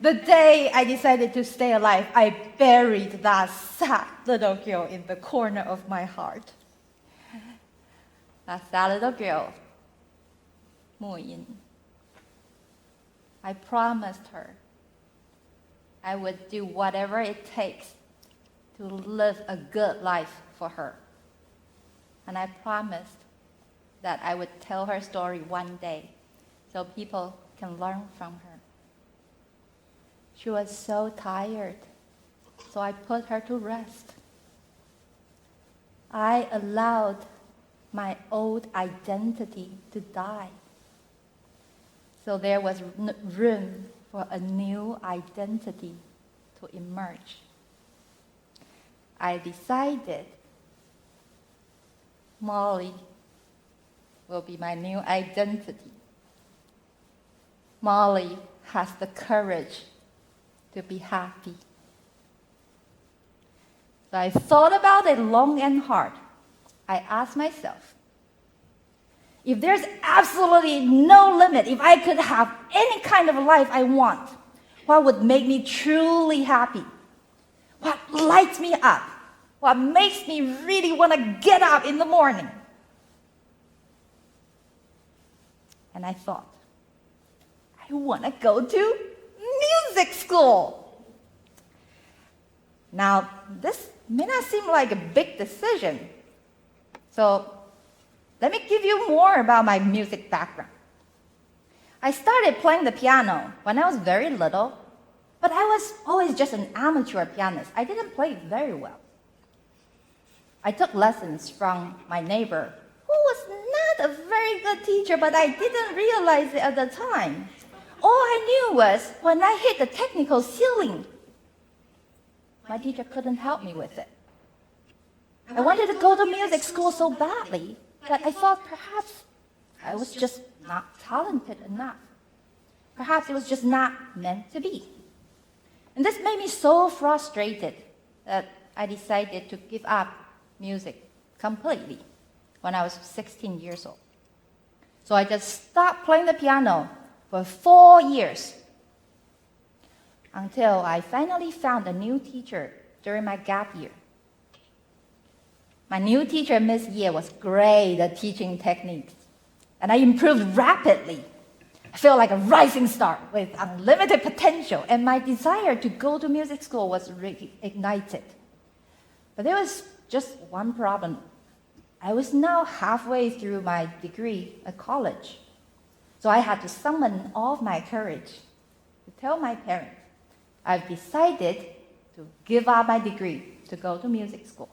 the day I decided to stay alive, I buried that sad little girl in the corner of my heart. That sad little girl, Mu-Yin. I promised her I would do whatever it takes to live a good life for her. And I promised that I would tell her story one day so people can learn from her. She was so tired, so I put her to rest. I allowed my old identity to die. So there was room for a new identity to emerge. I decided Molly will be my new identity. Molly has the courage to be happy. So I thought about it long and hard. I asked myself, if there's absolutely no limit, if I could have any kind of life I want, what would make me truly happy? What lights me up? What makes me really want to get up in the morning? And I thought, I want to go to music school. Now, this may not seem like a big decision. So let me give you more about my music background. I started playing the piano when I was very little, but I was always just an amateur pianist. I didn't play very well. I took lessons from my neighbor, who was not a very good teacher, but I didn't realize it at the time. All I knew was when I hit the technical ceiling, my teacher couldn't help me with it. I wanted to go to music school so badly that I thought perhaps I was just not talented enough. Perhaps it was just not meant to be. And this made me so frustrated that I decided to give up music completely when I was 16 years old. So I just stopped playing the piano for 4 years until I finally found a new teacher during my gap year. My new teacher, Miss Ye, was great at teaching techniques, and I improved rapidly. I felt like a rising star with unlimited potential, and my desire to go to music school was reignited. But there was just one problem. I was now halfway through my degree at college, so I had to summon all of my courage to tell my parents I've decided to give up my degree to go to music school.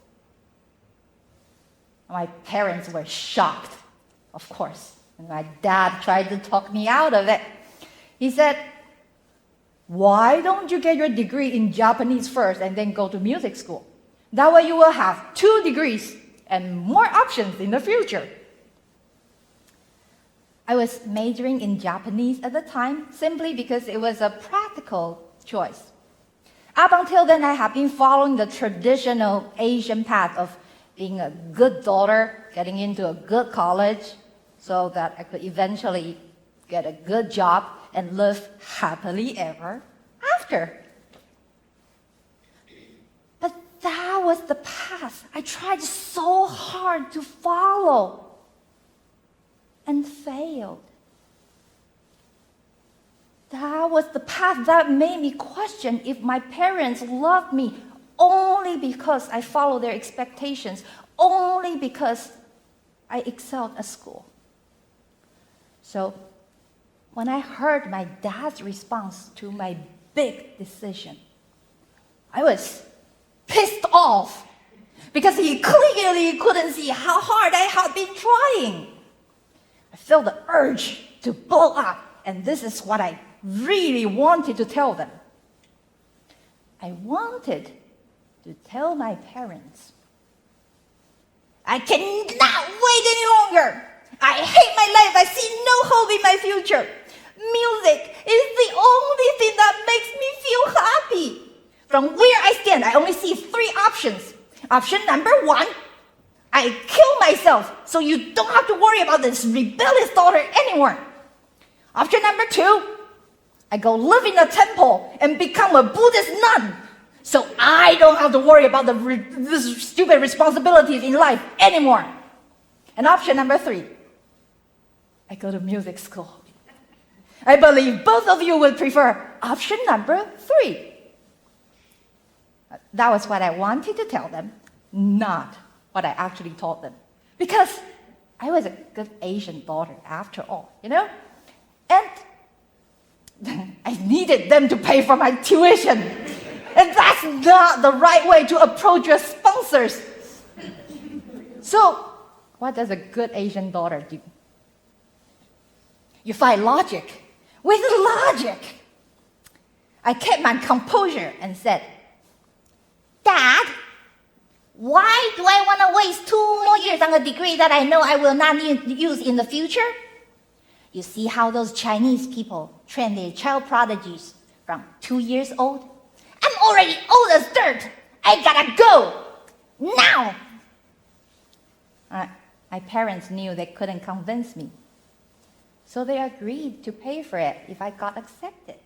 My parents were shocked, of course, and my dad tried to talk me out of it. He said, "Why don't you get your degree in Japanese first and then go to music school? That way you will have 2 degrees and more options in the future." I was majoring in Japanese at the time simply because it was a practical choice. Up until then, I had been following the traditional Asian path of being a good daughter, getting into a good college so that I could eventually get a good job and live happily ever after. But that was the path I tried so hard to follow and failed. That was the path that made me question if my parents loved me only because I followed their expectations, only because I excelled at school. So when I heard my dad's response to my big decision, I was pissed off because he clearly couldn't see how hard I had been trying. I felt the urge to blow up, and this is what I really wanted to tell them. I wanted to tell my parents, "I cannot wait any longer. I hate my life. I see no hope in my future. Music is the only thing that makes me feel happy. From where I stand, I only see 3 options. Option number 1, I kill myself so you don't have to worry about this rebellious daughter anymore. Option number 2, I go live in a temple and become a Buddhist nun, so I don't have to worry about the stupid responsibilities in life anymore. And option number 3, I go to music school. I believe both of you will prefer option number 3. That was what I wanted to tell them, not what I actually told them. Because I was a good Asian daughter after all, you know? And I needed them to pay for my tuition. And that's not the right way to approach your sponsors. So, what does a good Asian daughter do? You find logic. With logic, I kept my composure and said, Dad, why do I want to waste 2 more years on a degree that I know I will not use in the future? You see how those Chinese people train their child prodigies from 2 years old? I'm already old as dirt. I gotta go now. My parents knew they couldn't convince me. So they agreed to pay for it if I got accepted.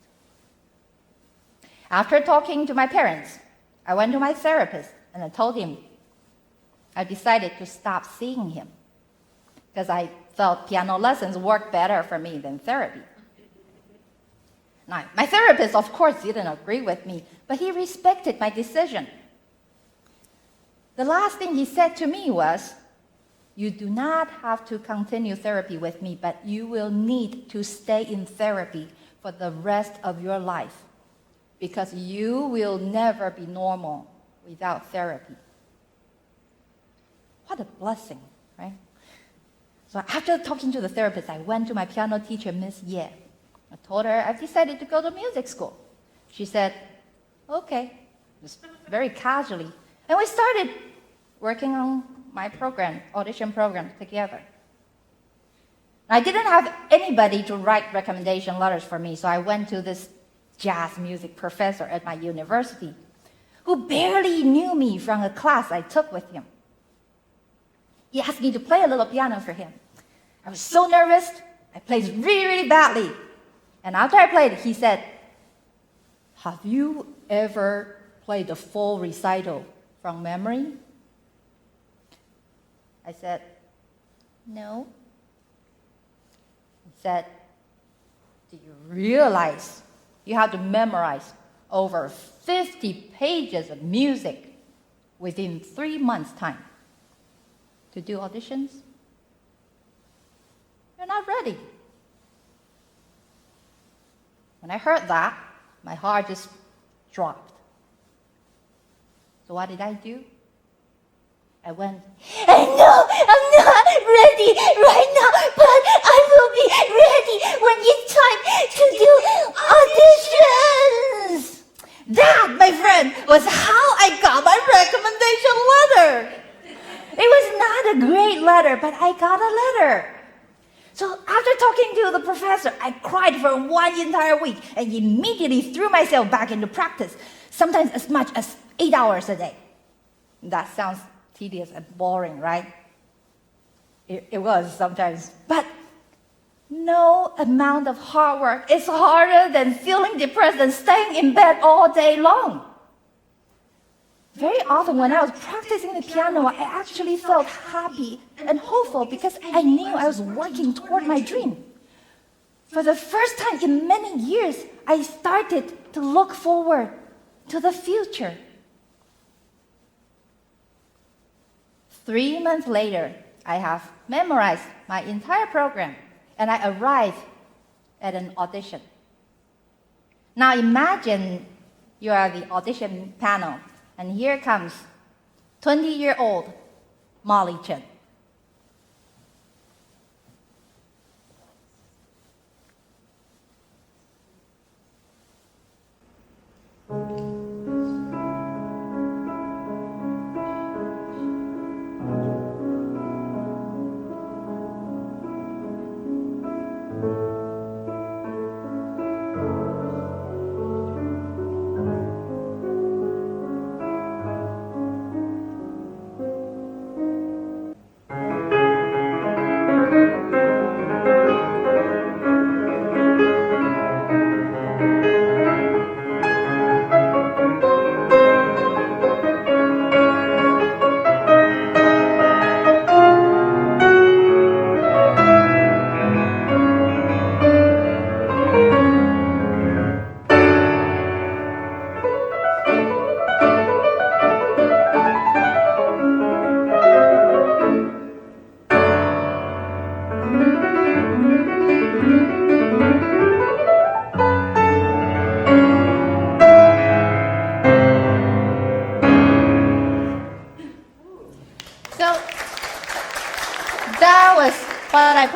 After talking to my parents, I went to my therapist and I told him I decided to stop seeing him because I felt piano lessons worked better for me than therapy. Now, my therapist, of course, didn't agree with me, but he respected my decision. The last thing he said to me was, you do not have to continue therapy with me, but you will need to stay in therapy for the rest of your life because you will never be normal without therapy. What a blessing, right? So after talking to the therapist, I went to my piano teacher, Miss Ye. I told her I've decided to go to music school. She said, okay, just very casually. And we started working on my program, audition program, together. I didn't have anybody to write recommendation letters for me, so I went to this jazz music professor at my university who barely knew me from a class I took with him. He asked me to play a little piano for him. I was so nervous, I played really, really badly. And after I played, he said, have you ever played a full recital from memory? I said, no. He said, do you realize you have to memorize over 50 pages of music within 3 months' time to do auditions? You're not ready. When I heard that, my heart just dropped. So what did I do? I went, I know I'm not ready right now, but I will be ready when it's time to do auditions. That, my friend, was how I got my recommendation letter. It was not a great letter, but I got a letter. So after talking to the professor, I cried for 1 entire week and immediately threw myself back into practice, sometimes as much as 8 hours a day. That sounds tedious and boring, right? It was sometimes. But no amount of hard work is harder than feeling depressed and staying in bed all day long. Very often when I was practicing the piano, I actually felt happy and hopeful because I knew I was working toward my dream. For the first time in many years, I started to look forward to the future. 3 months later, I have memorized my entire program, and I arrived at an audition. Now imagine you are the audition panel, and here comes 20-year-old Molly Chen.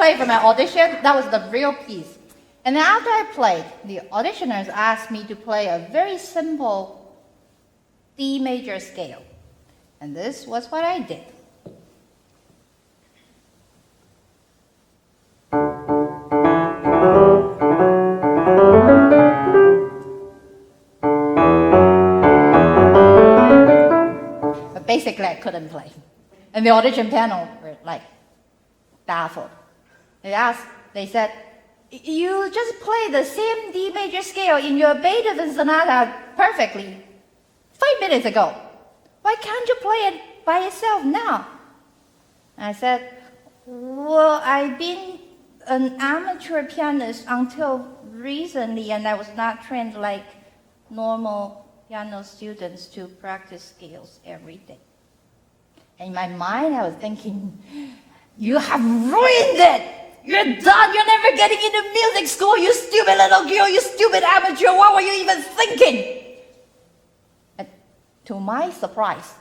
played for my audition. That was the real piece. And then after I played, the auditioners asked me to play a very simple D major scale. And this was what I did. But basically, I couldn't play. And the audition panel were like baffled. They said, you just played the same D major scale in your Beethoven sonata perfectly 5 minutes ago. Why can't you play it by yourself now? I said, well, I've been an amateur pianist until recently, and I was not trained like normal piano students to practice scales every day. In my mind, I was thinking, you have ruined it! You're done! You're never getting into music school, you stupid little girl, you stupid amateur! What were you even thinking? And to my surprise,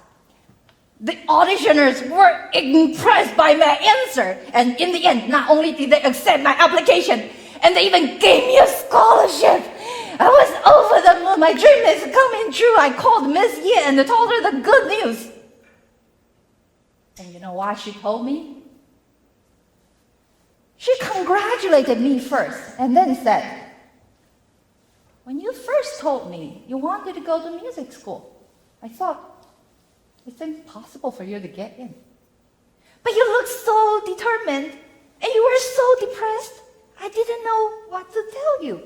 the auditioners were impressed by my answer. And in the end, not only did they accept my application, and they even gave me a scholarship. I was over the moon. My dream is coming true. I called Miss Yin and told her the good news. And you know what she told me? She congratulated me first and then said, when you first told me you wanted to go to music school, I thought, it's impossible for you to get in. But you looked so determined and you were so depressed, I didn't know what to tell you.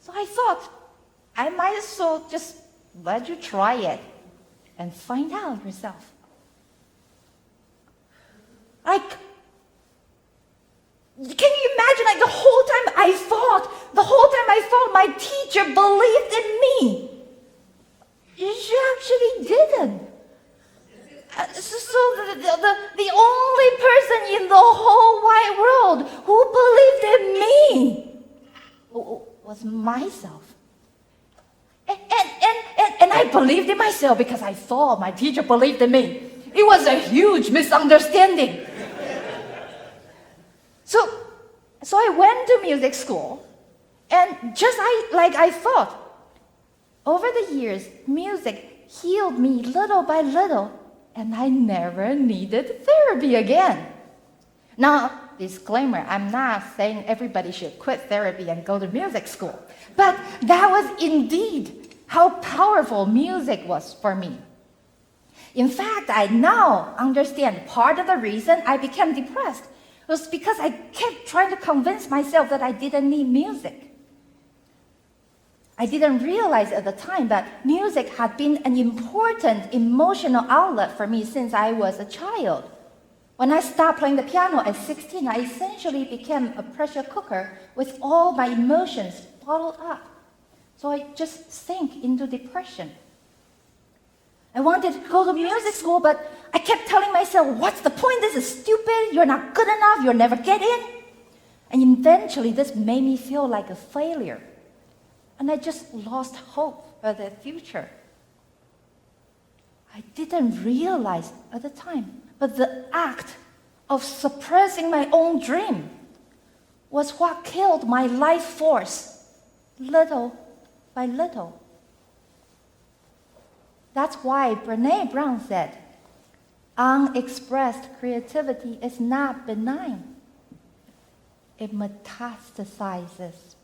So I thought, I might as well just let you try it and find out yourself. Can you imagine, the whole time I thought my teacher believed in me. She actually didn't. So the only person in the whole wide world who believed in me was myself. And I believed in myself because I thought my teacher believed in me. It was a huge misunderstanding. So I went to music school, and just like I thought, over the years, music healed me little by little, and I never needed therapy again. Now, disclaimer, I'm not saying everybody should quit therapy and go to music school, but that was indeed how powerful music was for me. In fact, I now understand part of the reason I became depressed was because I kept trying to convince myself that I didn't need music. I didn't realize at the time that music had been an important emotional outlet for me since I was a child. When I stopped playing the piano at 16, I essentially became a pressure cooker with all my emotions bottled up. So I just sank into depression. I wanted to go to music school, but I kept telling myself, what's the point? This is stupid. You're not good enough. You'll never get in. And eventually, this made me feel like a failure. And I just lost hope for the future. I didn't realize at the time, but the act of suppressing my own dream was what killed my life force, little by little. That's why Brené Brown said, unexpressed creativity is not benign. It metastasizes